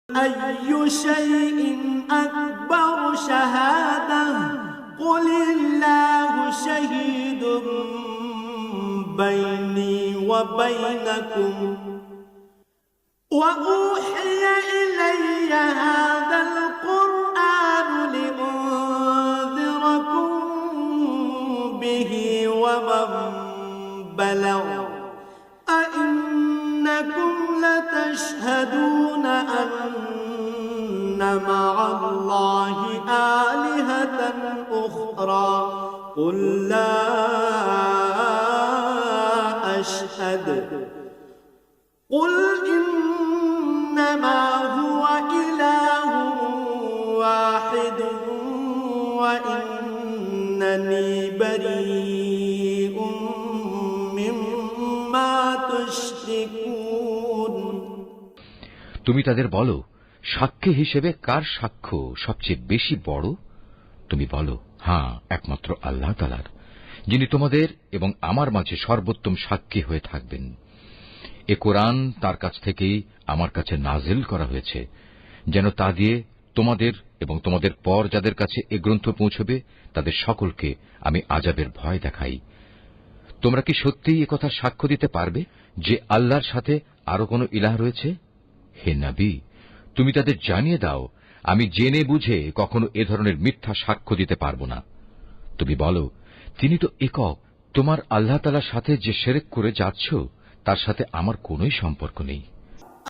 أي شيء أكبر شهادة قل الله شهيد بيني وبينكم وأوحي إلي هذا القرآن لأنذركم به ومن بلغ أئنكم لتشهدون أن مع الله آلهة أخرى قل لا أشهد قل إنما هو إله واحد وإنني بريء مما تشركون তুমি তাদের বলো, সাক্ষী হিসেবে কার সাক্ষ্য সবচেয়ে বেশি বড়? তুমি বলো, হ্যাঁ, একমাত্র আল্লাহ তাআলার, যিনি তোমাদের এবং আমার মাঝে সর্বোত্তম সাক্ষী হয়ে থাকবেন। এ কোরআন তার কাছ থেকেই আমার কাছে নাজিল করা হয়েছে, যেন তা দিয়ে তোমাদের এবং তোমাদের পর যাদের কাছে এ গ্রন্থ পৌঁছবে তাদের সকলকে আমি আযাবের ভয় দেখাই। তোমরা কি সত্যিই একথা সাক্ষ্য দিতে পারবে যে আল্লাহর সাথে আরো কোনো ইলাহ রয়েছে? হে নবী, তুমি তাদের জানিয়ে দাও, আমি জেনে বুঝে কখনো এ ধরনের মিথ্যা সাক্ষ্য দিতে পারব না। তুমি বলো, তিনি তো একক, তোমার আল্লাহ তাআলার সাথে যে শিরক করে যাচ্ছ তার সাথে আমার কোনোই সম্পর্ক নেই।